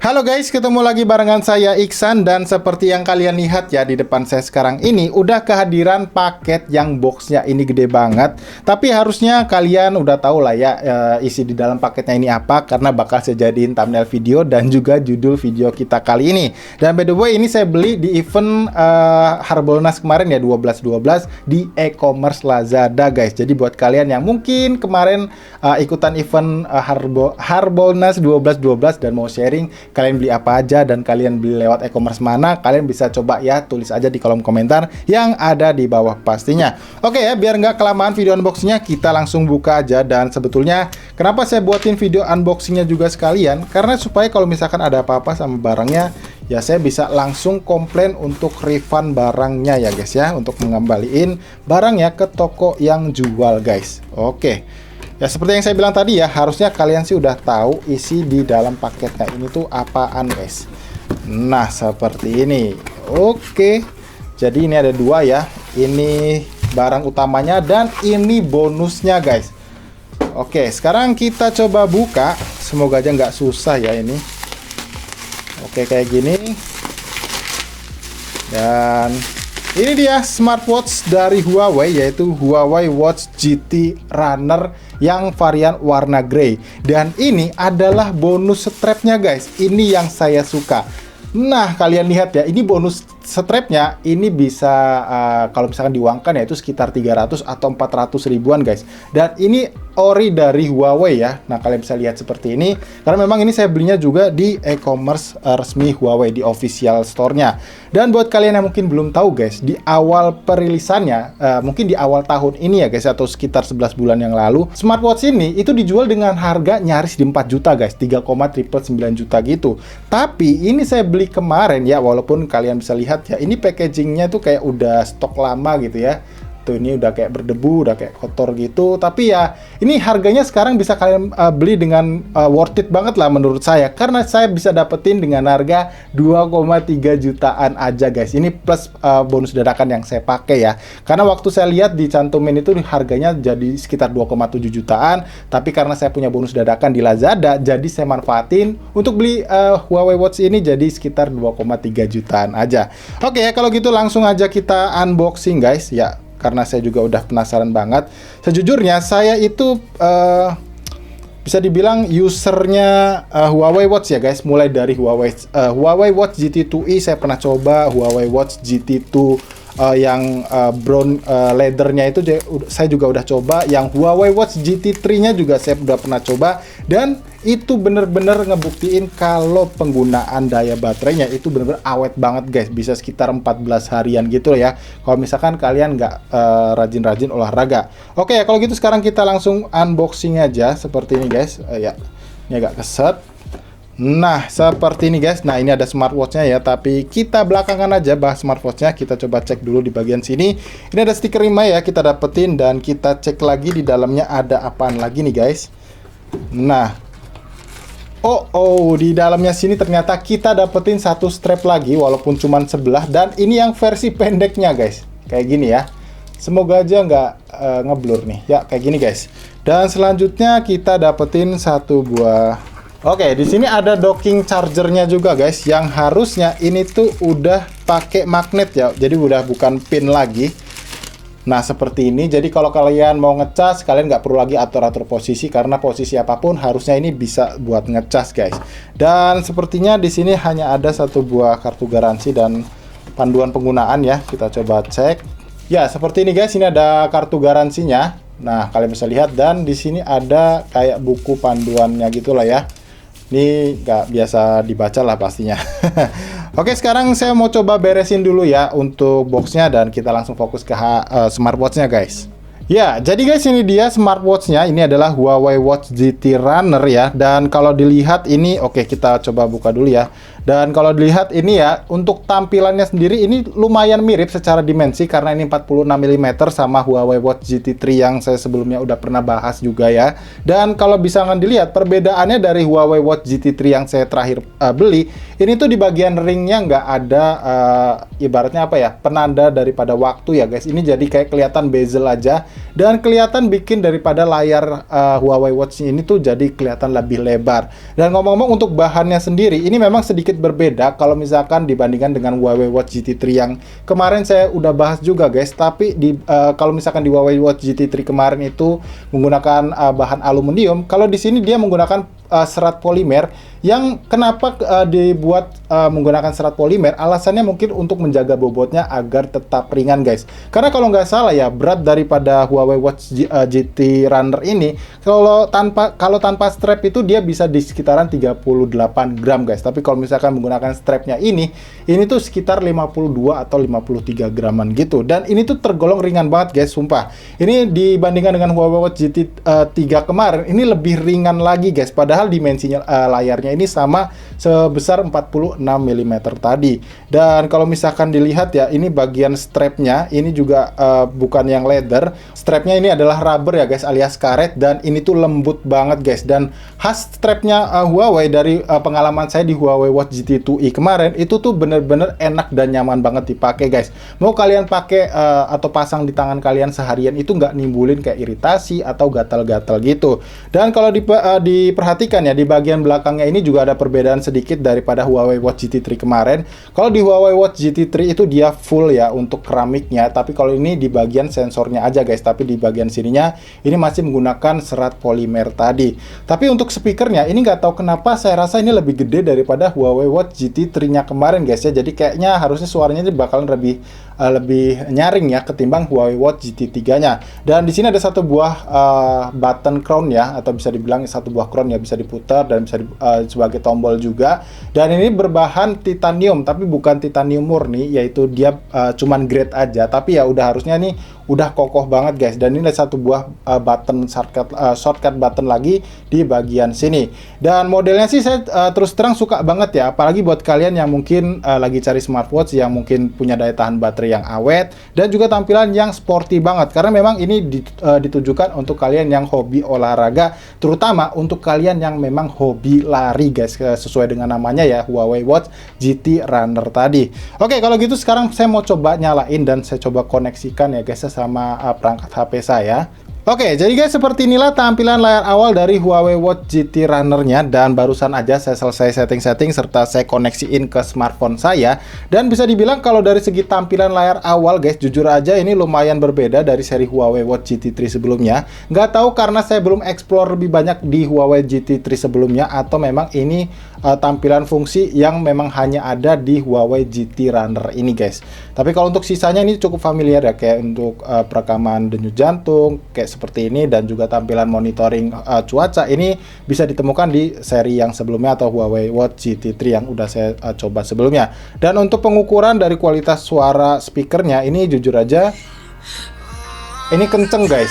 Halo guys, ketemu lagi barengan saya Iksan, dan seperti yang kalian lihat ya di depan saya sekarang ini udah kehadiran paket yang boxnya ini gede banget. Tapi harusnya kalian udah tahu lah ya isi di dalam paketnya ini apa, karena bakal saya jadiin thumbnail video dan juga judul video kita kali ini. Dan by the way, ini saya beli di event Harbolnas kemarin ya, 12/12 di e-commerce Lazada guys. Jadi buat kalian yang mungkin kemarin ikutan event Harbolnas 12/12 dan mau sharing kalian beli apa aja dan kalian beli lewat e-commerce mana, kalian bisa coba ya, tulis aja di kolom komentar yang ada di bawah pastinya. Oke ya, biar nggak kelamaan video unboxingnya, kita langsung buka aja. Dan sebetulnya kenapa saya buatin video unboxingnya juga sekalian, karena supaya kalau misalkan ada apa-apa sama barangnya ya, saya bisa langsung komplain untuk refund barangnya ya guys ya, untuk mengembaliin barangnya ke toko yang jual guys. Oke ya, seperti yang saya bilang tadi ya, harusnya kalian sih udah tahu isi di dalam paketnya ini tuh apaan guys. Nah seperti ini. Oke, jadi ini ada dua ya, ini barang utamanya dan ini bonusnya guys. Oke, sekarang kita coba buka, semoga aja nggak susah ya ini. Oke, kayak gini. Dan ini dia smartwatch dari Huawei, yaitu Huawei Watch GT Runner yang varian warna grey. Dan ini adalah bonus strapnya guys. Ini yang saya suka. Nah kalian lihat ya, ini bonus strapnya ini bisa kalau misalkan diuangkan ya itu sekitar 300 atau 400 ribuan guys. Dan ini ori dari Huawei ya. Nah kalian bisa lihat seperti ini, karena memang ini saya belinya juga di e-commerce resmi Huawei, di official store-nya. Dan buat kalian yang mungkin belum tahu guys, di awal perilisannya mungkin di awal tahun ini ya guys, atau sekitar 11 bulan yang lalu, smartwatch ini itu dijual dengan harga nyaris di 4 juta guys, 3,999 juta gitu. Tapi ini saya beli kemarin ya, walaupun kalian bisa lihat ya, ini packagingnya tuh kayak udah stok lama gitu ya. Tuh ini udah kayak berdebu, udah kayak kotor gitu. Tapi ya ini harganya sekarang bisa kalian beli dengan worth it banget lah menurut saya, karena saya bisa dapetin dengan harga 2,3 jutaan aja guys. Ini plus bonus dadakan yang saya pakai ya, karena waktu saya lihat dicantumin itu harganya jadi sekitar 2,7 jutaan. Tapi karena saya punya bonus dadakan di Lazada, jadi saya manfaatin untuk beli Huawei Watch ini jadi sekitar 2,3 jutaan aja. Oke ya, kalau gitu langsung aja kita unboxing guys ya, karena saya juga udah penasaran banget. Sejujurnya saya itu bisa dibilang usernya Huawei Watch ya guys, mulai dari Huawei Watch GT2i saya pernah coba, Huawei Watch GT2 yang brown leathernya itu saya juga udah coba, yang Huawei Watch GT3 nya juga saya udah pernah coba, dan itu bener-bener ngebuktiin kalau penggunaan daya baterainya itu bener-bener awet banget guys, bisa sekitar 14 harian gitu ya, kalau misalkan kalian nggak rajin-rajin olahraga. Oke ya, kalau gitu sekarang kita langsung unboxing aja seperti ini guys. Ya, ini agak keset. Nah seperti ini guys. Nah ini ada smartwatchnya ya, tapi kita belakangan aja bahas smartwatchnya. Kita coba cek dulu di bagian sini. Ini ada stiker RIMA ya, kita dapetin, dan kita cek lagi di dalamnya ada apaan lagi nih guys. Nah di dalamnya sini ternyata kita dapetin satu strap lagi, walaupun cuman sebelah, dan ini yang versi pendeknya guys, kayak gini ya. Semoga aja nggak ngeblur nih ya, kayak gini guys. Dan selanjutnya kita dapetin satu buah. Oke, di sini ada docking chargernya juga guys, yang harusnya ini tuh udah pakai magnet ya, jadi udah bukan pin lagi. Nah seperti ini, jadi kalau kalian mau ngecas, kalian nggak perlu lagi atur-atur posisi, karena posisi apapun harusnya ini bisa buat ngecas guys. Dan sepertinya di sini hanya ada satu buah kartu garansi dan panduan penggunaan ya. Kita coba cek. Ya seperti ini guys, ini ada kartu garansinya. Nah kalian bisa lihat, dan di sini ada kayak buku panduannya gitulah ya. Ini nggak biasa dibaca lah pastinya. Oke, sekarang saya mau coba beresin dulu ya untuk boxnya, dan kita langsung fokus ke smartwatchnya guys. Ya, jadi guys ini dia smartwatchnya. Ini adalah Huawei Watch GT Runner ya. Dan kalau dilihat ini, oke kita coba buka dulu ya. Dan kalau dilihat ini ya, untuk tampilannya sendiri ini lumayan mirip secara dimensi karena ini 46 mm sama Huawei Watch GT3 yang saya sebelumnya udah pernah bahas juga ya. Dan kalau bisa dilihat perbedaannya dari Huawei Watch GT3 yang saya terakhir beli, ini tuh di bagian ringnya nggak ada ibaratnya apa ya, penanda daripada waktu ya guys. Ini jadi kayak kelihatan bezel aja dan kelihatan bikin daripada layar Huawei Watch ini tuh jadi kelihatan lebih lebar. Dan ngomong-ngomong untuk bahannya sendiri, ini memang sedikit berbeda kalau misalkan dibandingkan dengan Huawei Watch GT3 yang kemarin saya udah bahas juga guys. Tapi kalau misalkan di Huawei Watch GT3 kemarin itu menggunakan bahan aluminium, kalau di sini dia menggunakan serat polimer. Yang kenapa dibuat menggunakan serat polimer, alasannya mungkin untuk menjaga bobotnya agar tetap ringan guys. Karena kalau nggak salah ya, berat daripada Huawei Watch GT Runner ini kalau tanpa strap itu dia bisa di sekitaran 38 gram guys. Tapi kalau misalkan menggunakan strapnya ini tuh sekitar 52 atau 53 graman gitu. Dan ini tuh tergolong ringan banget guys, sumpah. Ini dibandingkan dengan Huawei Watch GT3 kemarin, ini lebih ringan lagi guys. Padahal dimensinya layarnya ini sama sebesar 46 mm tadi. Dan kalau misalkan dilihat ya, ini bagian strapnya ini juga bukan yang leather. Strapnya ini adalah rubber ya guys, alias karet, dan ini tuh lembut banget guys. Dan khas strapnya Huawei dari pengalaman saya di Huawei Watch GT2i kemarin, itu tuh bener-bener enak dan nyaman banget dipakai guys. Mau kalian pakai atau pasang di tangan kalian seharian itu nggak nimbulin kayak iritasi atau gatal-gatal gitu. Dan kalau diperhatikan ya, di bagian belakangnya ini juga ada perbedaan sedikit daripada Huawei Watch GT3 kemarin. Kalau di Huawei Watch GT3 itu dia full ya untuk keramiknya, tapi kalau ini di bagian sensornya aja guys. Tapi di bagian sininya ini masih menggunakan serat polimer tadi. Tapi untuk speakernya ini nggak tahu kenapa saya rasa ini lebih gede daripada Huawei Watch GT3-nya kemarin guys ya. Jadi kayaknya harusnya suaranya ini bakalan lebih nyaring ya ketimbang Huawei Watch GT3-nya. Dan di sini ada satu buah button crown ya, atau bisa dibilang satu buah crown ya, bisa diputar dan bisa sebagai tombol juga. Dan ini berbahan titanium, tapi bukan titanium murni, yaitu dia cuman grade aja. Tapi ya udah harusnya nih udah kokoh banget guys. Dan ini ada satu buah button shortcut button lagi di bagian sini. Dan modelnya sih saya terus terang suka banget ya, apalagi buat kalian yang mungkin lagi cari smartwatch yang mungkin punya daya tahan baterai yang awet dan juga tampilan yang sporty banget. Karena memang ini ditujukan untuk kalian yang hobi olahraga, terutama untuk kalian yang memang hobi lari guys, sesuai dengan namanya ya, Huawei Watch GT Runner tadi. Oke, kalau gitu sekarang saya mau coba nyalain dan saya coba koneksikan ya guys sama perangkat HP saya. Oke, jadi guys seperti inilah tampilan layar awal dari Huawei Watch GT Runner-nya. Dan barusan aja saya selesai setting-setting serta saya koneksiin ke smartphone saya. Dan bisa dibilang kalau dari segi tampilan layar awal guys, jujur aja ini lumayan berbeda dari seri Huawei Watch GT3 sebelumnya. Nggak tahu karena saya belum explore lebih banyak di Huawei GT3 sebelumnya, atau memang ini tampilan fungsi yang memang hanya ada di Huawei GT Runner ini guys. Tapi kalau untuk sisanya ini cukup familiar ya, kayak untuk perekaman denyut jantung kayak seperti ini, dan juga tampilan monitoring cuaca ini bisa ditemukan di seri yang sebelumnya atau Huawei Watch GT3 yang udah saya coba sebelumnya. Dan untuk pengukuran dari kualitas suara speakernya ini jujur aja ini kenceng guys.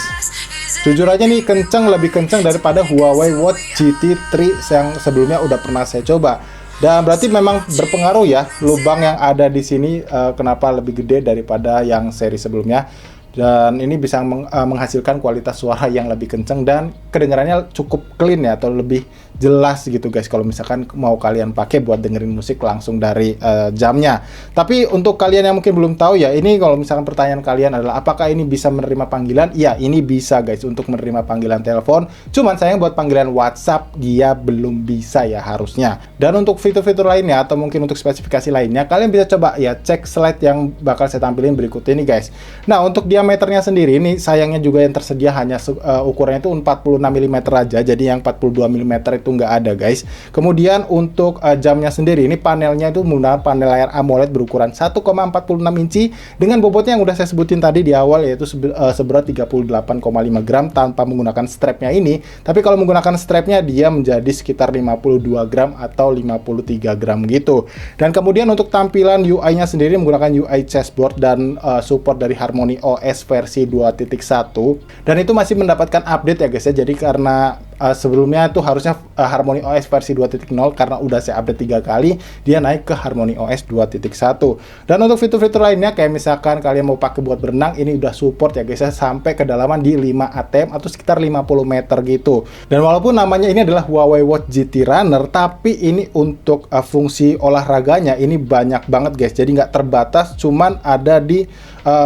Jujur aja nih kenceng, lebih kenceng daripada Huawei Watch GT3 yang sebelumnya udah pernah saya coba. Dan berarti memang berpengaruh ya lubang yang ada di sini kenapa lebih gede daripada yang seri sebelumnya. Dan ini bisa menghasilkan kualitas suara yang lebih kenceng dan kedengarannya cukup clean ya, atau lebih jelas gitu guys kalau misalkan mau kalian pakai buat dengerin musik langsung dari jamnya. Tapi untuk kalian yang mungkin belum tahu ya, ini kalau misalkan pertanyaan kalian adalah apakah ini bisa menerima panggilan? Ya, ini bisa guys untuk menerima panggilan telepon. Cuman sayang buat panggilan WhatsApp dia belum bisa ya harusnya. Dan untuk fitur-fitur lainnya atau mungkin untuk spesifikasi lainnya, kalian bisa coba ya cek slide yang bakal saya tampilin berikut ini guys. Nah, untuk diameternya sendiri ini sayangnya juga yang tersedia hanya ukurannya itu 46 mm aja, jadi yang 42 mm itu nggak ada guys. Kemudian untuk jamnya sendiri ini panelnya itu menggunakan panel layar AMOLED berukuran 1,46 inci dengan bobotnya yang udah saya sebutin tadi di awal, yaitu seberat 38,5 gram tanpa menggunakan strapnya ini. Tapi kalau menggunakan strapnya dia menjadi sekitar 52 gram atau 53 gram gitu. Dan kemudian untuk tampilan UI-nya sendiri menggunakan UI chessboard dan support dari Harmony OS versi 2.1, dan itu masih mendapatkan update ya guys ya. Jadi karena sebelumnya itu harusnya Harmony OS versi 2.0, karena udah saya update 3 kali, dia naik ke Harmony OS 2.1. Dan untuk fitur-fitur lainnya kayak misalkan kalian mau pakai buat berenang, ini udah support ya guys ya, sampai kedalaman di 5 ATM atau sekitar 50 meter gitu. Dan walaupun namanya ini adalah Huawei Watch GT Runner, tapi ini untuk fungsi olahraganya ini banyak banget guys. Jadi nggak terbatas, cuman ada di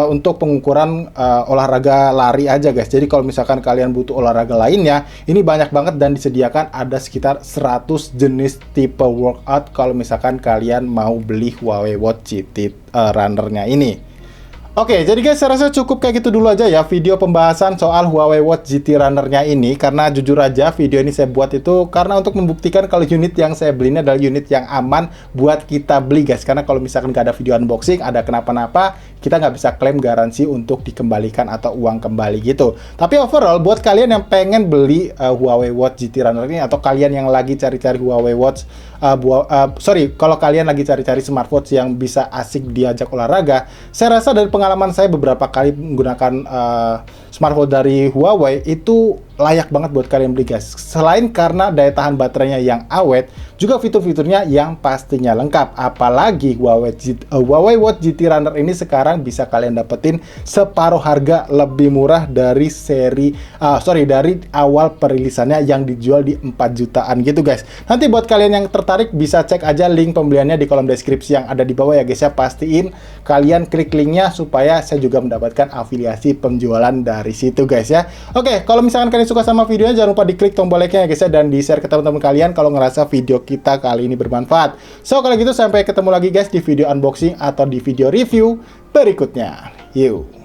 untuk pengukuran olahraga lari aja guys. Jadi kalau misalkan kalian butuh olahraga lainnya, ini banyak banget dan disediakan ada sekitar 100 jenis tipe workout kalau misalkan kalian mau beli Huawei Watch GT Runner-nya ini. Oke, jadi guys, saya rasa cukup kayak gitu dulu aja ya video pembahasan soal Huawei Watch GT Runner-nya ini. Karena jujur aja video ini saya buat itu karena untuk membuktikan kalau unit yang saya beli ini adalah unit yang aman buat kita beli guys. Karena kalau misalkan nggak ada video unboxing, ada kenapa-napa, kita nggak bisa klaim garansi untuk dikembalikan atau uang kembali gitu. Tapi overall, buat kalian yang pengen beli Huawei Watch GT Runner ini, atau kalian yang lagi cari-cari Huawei Watch, kalau kalian lagi cari-cari smartwatch yang bisa asik diajak olahraga, saya rasa dari pengalaman saya beberapa kali menggunakan smartwatch dari Huawei itu layak banget buat kalian beli guys. Selain karena daya tahan baterainya yang awet, juga fitur-fiturnya yang pastinya lengkap. Apalagi Huawei Watch GT Runner ini sekarang bisa kalian dapetin separuh harga lebih murah dari dari awal perilisannya yang dijual di 4 jutaan gitu guys. Nanti buat kalian yang tertarik bisa cek aja link pembeliannya di kolom deskripsi yang ada di bawah ya guys ya. Pastiin kalian klik linknya supaya saya juga mendapatkan afiliasi penjualan dari situ guys ya. Oke, kalau misalkan kalian suka sama videonya, jangan lupa diklik tombol like-nya ya guys ya, dan di-share ke teman-teman kalian kalau ngerasa video kita kali ini bermanfaat. So, kalau gitu sampai ketemu lagi guys di video unboxing atau di video review berikutnya. Yuk.